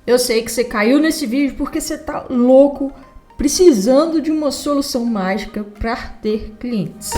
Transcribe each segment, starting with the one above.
Eu sei que você caiu nesse vídeo porque você tá louco, precisando de uma solução mágica para ter clientes.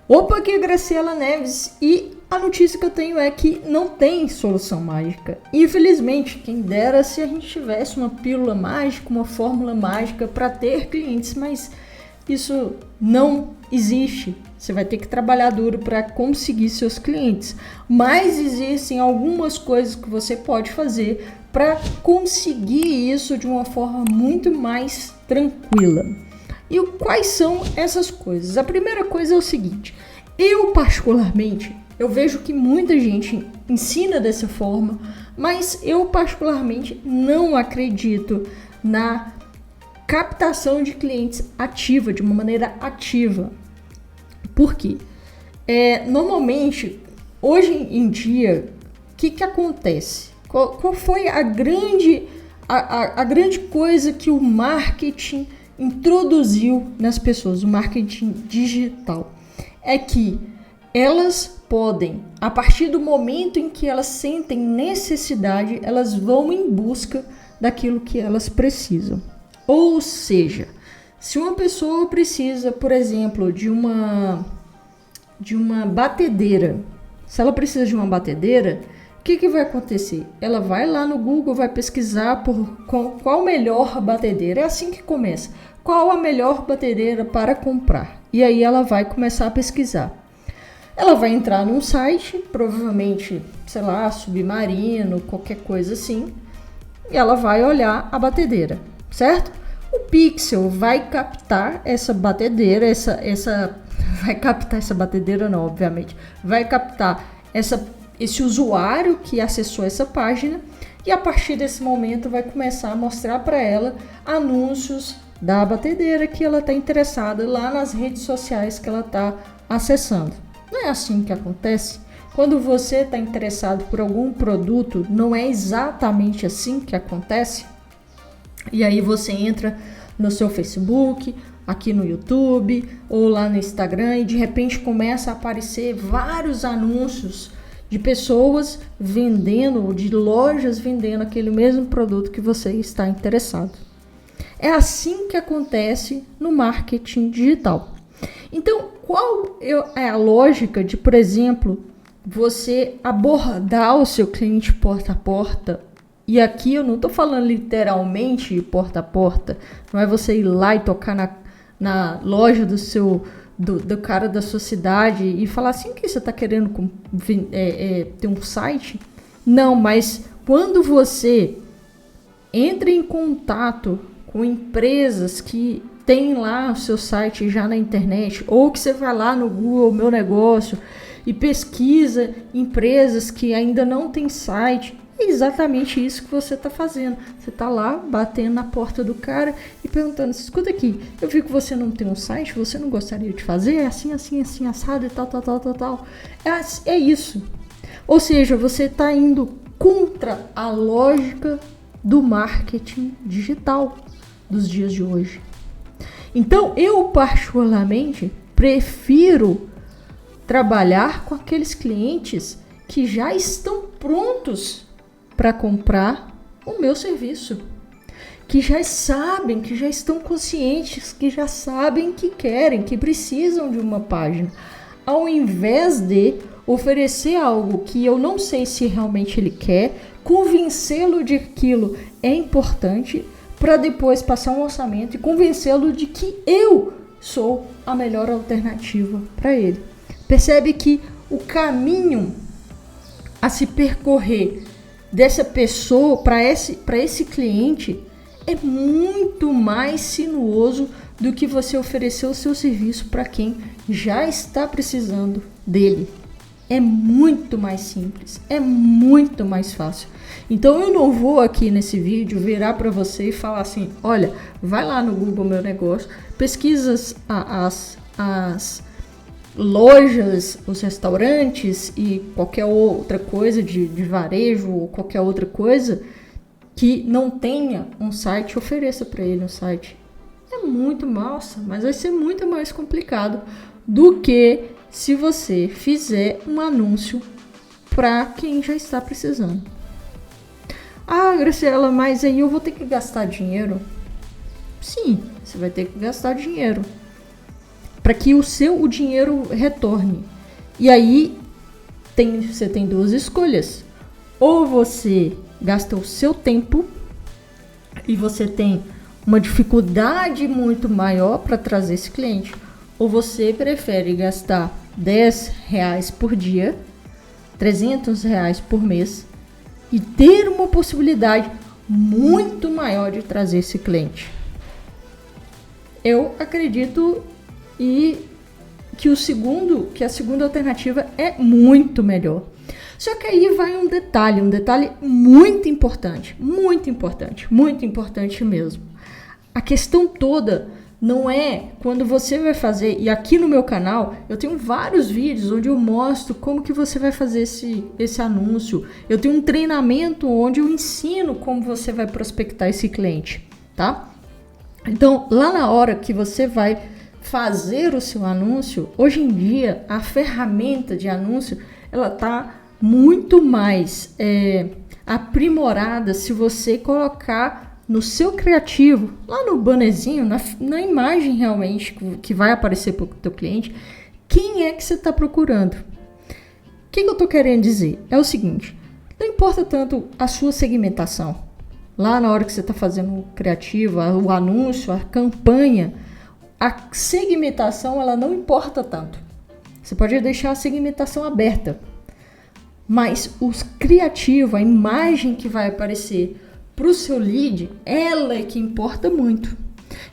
Opa, aqui é a Graciela Neves e a notícia que eu tenho é que não tem solução mágica. Infelizmente, quem dera se a gente tivesse uma pílula mágica, uma fórmula mágica para ter clientes, mas isso não existe. Você vai ter que trabalhar duro para conseguir seus clientes. Mas existem algumas coisas que você pode fazer para conseguir isso de uma forma muito mais tranquila. E quais são essas coisas? A primeira coisa é o seguinte: eu particularmente, eu vejo que muita gente ensina dessa forma, mas eu particularmente não acredito na captação de clientes ativa, de uma maneira ativa. Por quê? Normalmente, hoje em dia, o que acontece? Qual foi a grande coisa que o marketing introduziu nas pessoas, o marketing digital? É que elas podem, a partir do momento em que elas sentem necessidade, elas vão em busca daquilo que elas precisam. Ou seja, se uma pessoa precisa, por exemplo, de uma batedeira, se ela precisa de uma batedeira, o que vai acontecer? Ela vai lá no Google, vai pesquisar por qual a melhor batedeira. É assim que começa. Qual a melhor batedeira para comprar? E aí ela vai começar a pesquisar. Ela vai entrar num site, provavelmente, sei lá, Submarino, qualquer coisa assim, e ela vai olhar a batedeira, certo? O Pixel vai captar essa batedeira, vai captar essa batedeira não, obviamente, vai captar esse usuário que acessou essa página e a partir desse momento vai começar a mostrar para ela anúncios da batedeira que ela está interessada lá nas redes sociais que ela está acessando. Não é assim que acontece? Quando você está interessado por algum produto, não é exatamente assim que acontece? E aí você entra no seu Facebook, aqui no YouTube ou lá no Instagram e de repente começa a aparecer vários anúncios de pessoas vendendo, ou de lojas vendendo aquele mesmo produto que você está interessado. É assim que acontece no marketing digital. Então, qual é a lógica de, por exemplo, você abordar o seu cliente porta a porta? E aqui eu não estou falando literalmente porta a porta, não é você ir lá e tocar na loja do cara da sua cidade e falar assim que você está querendo ter um site. Não, mas quando você entra em contato com empresas que tem lá o seu site já na internet, ou que você vai lá no Google Meu Negócio e pesquisa empresas que ainda não tem site, é exatamente isso que você está fazendo. Você está lá batendo na porta do cara e perguntando: escuta aqui, eu vi que você não tem um site, você não gostaria de fazer? É assim, assado e tal. É isso. Ou seja, você está indo contra a lógica do marketing digital dos dias de hoje. Então, eu particularmente prefiro trabalhar com aqueles clientes que já estão prontos para comprar o meu serviço, que já sabem, que já estão conscientes, que já sabem que querem, que precisam de uma página, ao invés de oferecer algo que eu não sei se realmente ele quer, convencê-lo de que aquilo é importante, para depois passar um orçamento e convencê-lo de que eu sou a melhor alternativa para ele. Percebe que o caminho a se percorrer dessa pessoa para esse cliente é muito mais sinuoso do que você oferecer o seu serviço para quem já está precisando dele. É muito mais simples, é muito mais fácil. Então eu não vou aqui nesse vídeo virar para você e falar assim: olha, vai lá no Google Meu Negócio, pesquisa as lojas, os restaurantes e qualquer outra coisa de varejo ou qualquer outra coisa que não tenha um site, ofereça para ele um site. É muito massa, mas vai ser muito mais complicado do que se você fizer um anúncio para quem já está precisando. Ah, Graciela, mas aí eu vou ter que gastar dinheiro? Sim, você vai ter que gastar dinheiro para que o dinheiro retorne. E aí você tem duas escolhas. Ou você gasta o seu tempo e você tem uma dificuldade muito maior para trazer esse cliente, ou você prefere gastar R$10 por dia, R$300 por mês e ter uma possibilidade muito maior de trazer esse cliente. Eu acredito que a segunda alternativa é muito melhor. Só que aí vai um detalhe muito importante mesmo. A questão toda não é quando você vai fazer, e aqui no meu canal eu tenho vários vídeos onde eu mostro como que você vai fazer esse anúncio. Eu tenho um treinamento onde eu ensino como você vai prospectar esse cliente, tá? Então, lá na hora que você vai fazer o seu anúncio, hoje em dia a ferramenta de anúncio, ela tá muito mais aprimorada se você colocar no seu criativo, lá no bannerzinho, na imagem realmente que vai aparecer para o teu cliente, quem é que você está procurando. O que eu estou querendo dizer? É o seguinte, não importa tanto a sua segmentação. Lá na hora que você está fazendo o criativo, o anúncio, a campanha, a segmentação ela não importa tanto. Você pode deixar a segmentação aberta, mas o criativo, a imagem que vai aparecer para o seu lead, ela é que importa muito.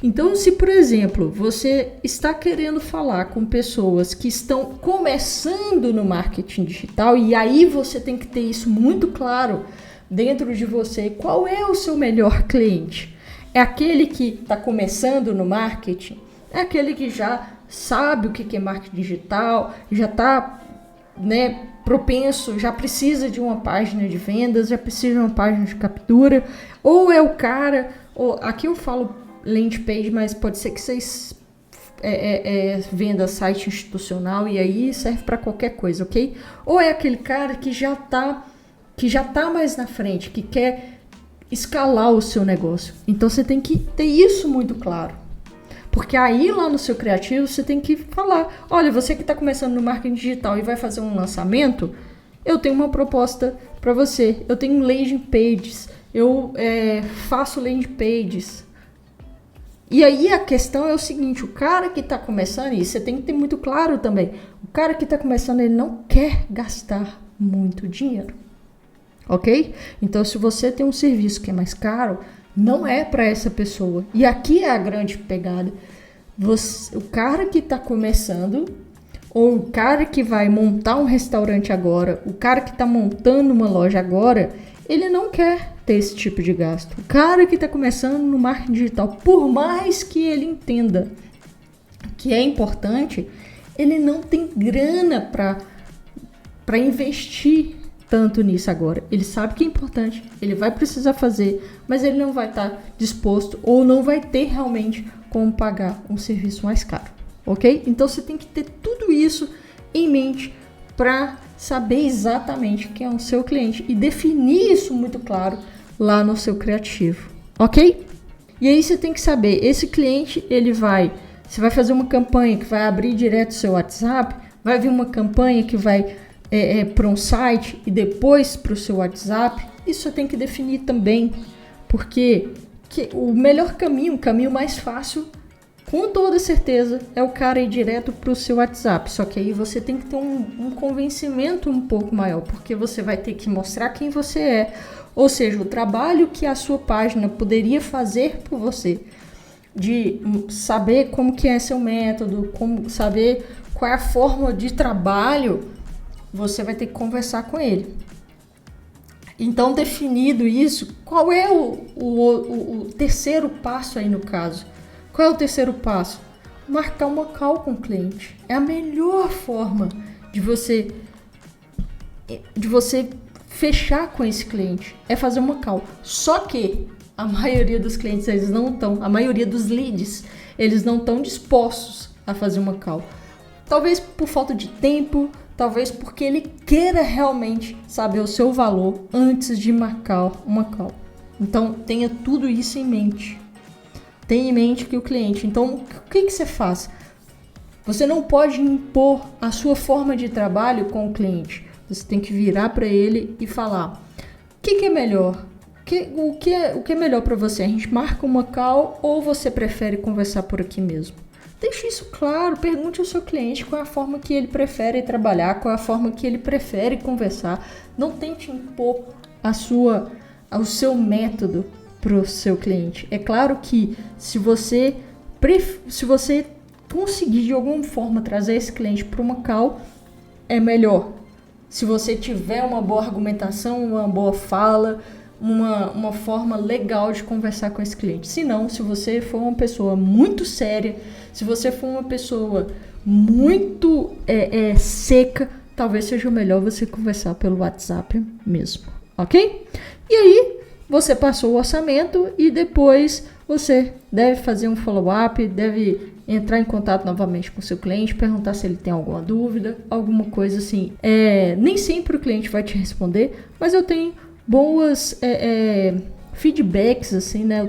Então, se, por exemplo, você está querendo falar com pessoas que estão começando no marketing digital, e aí você tem que ter isso muito claro dentro de você, qual é o seu melhor cliente? É aquele que está começando no marketing? É aquele que já sabe o que é marketing digital, já está, propenso, já precisa de uma página de vendas, já precisa de uma página de captura, ou é o cara, aqui eu falo landing page, mas pode ser que vocês venda site institucional e aí serve para qualquer coisa, ok? Ou é aquele cara que já tá mais na frente, que quer escalar o seu negócio. Então você tem que ter isso muito claro. Porque aí lá no seu criativo você tem que falar, olha, você que está começando no marketing digital e vai fazer um lançamento, eu tenho uma proposta para você. Eu tenho landing pages, eu faço landing pages. E aí a questão é o seguinte, o cara que está começando, e você tem que ter muito claro também, o cara que está começando, ele não quer gastar muito dinheiro, ok? Então se você tem um serviço que é mais caro, não é para essa pessoa. E aqui é a grande pegada. O cara que está começando, ou o cara que vai montar um restaurante agora, o cara que está montando uma loja agora, ele não quer ter esse tipo de gasto. O cara que está começando no marketing digital, por mais que ele entenda que é importante, ele não tem grana para investir tanto nisso agora. Ele sabe que é importante, ele vai precisar fazer, mas ele não vai estar disposto ou não vai ter realmente como pagar um serviço mais caro, ok? Então você tem que ter tudo isso em mente para saber exatamente quem é o seu cliente e definir isso muito claro lá no seu criativo, ok? E aí você tem que saber, esse cliente, você vai fazer uma campanha que vai abrir direto o seu WhatsApp, vai vir uma campanha que vai para um site e depois para o seu WhatsApp, isso você tem que definir também, porque o melhor caminho, o caminho mais fácil, com toda certeza, é o cara ir direto para o seu WhatsApp, só que aí você tem que ter um convencimento um pouco maior, porque você vai ter que mostrar quem você é, ou seja, o trabalho que a sua página poderia fazer por você, de saber como que é seu método, como saber qual é a forma de trabalho, você vai ter que conversar com ele. Então, definido isso, qual é o terceiro passo aí no caso? Qual é o terceiro passo? Marcar uma call com o cliente. É a melhor forma de você fechar com esse cliente. É fazer uma call. Só que a maioria dos clientes, a maioria dos leads, eles não estão dispostos a fazer uma call. Talvez por falta de tempo, talvez porque ele queira realmente saber o seu valor antes de marcar uma call. Então, tenha tudo isso em mente. Tenha em mente que o cliente... Então, o que você faz? Você não pode impor a sua forma de trabalho com o cliente. Você tem que virar para ele e falar: o que é melhor? O que é melhor para você? A gente marca uma call ou você prefere conversar por aqui mesmo? Deixe isso claro, pergunte ao seu cliente qual é a forma que ele prefere trabalhar, qual é a forma que ele prefere conversar. Não tente impor o seu método para o seu cliente. É claro que se você conseguir de alguma forma trazer esse cliente para uma call, é melhor. Se você tiver uma boa argumentação, uma boa fala, uma forma legal de conversar com esse cliente. Se não, se você for uma pessoa muito séria, se você for uma pessoa muito seca, talvez seja melhor você conversar pelo WhatsApp mesmo, ok? E aí, você passou o orçamento e depois você deve fazer um follow-up, deve entrar em contato novamente com o seu cliente, perguntar se ele tem alguma dúvida, alguma coisa assim. Nem sempre o cliente vai te responder, mas eu tenho boas feedbacks, assim, né?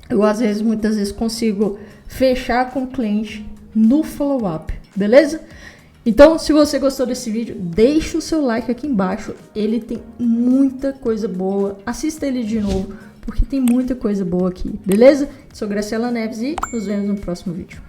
Eu muitas vezes consigo fechar com o cliente no follow-up, beleza? Então, se você gostou desse vídeo, deixa o seu like aqui embaixo. Ele tem muita coisa boa. Assista ele de novo, porque tem muita coisa boa aqui, beleza? Sou Graciela Neves e nos vemos no próximo vídeo.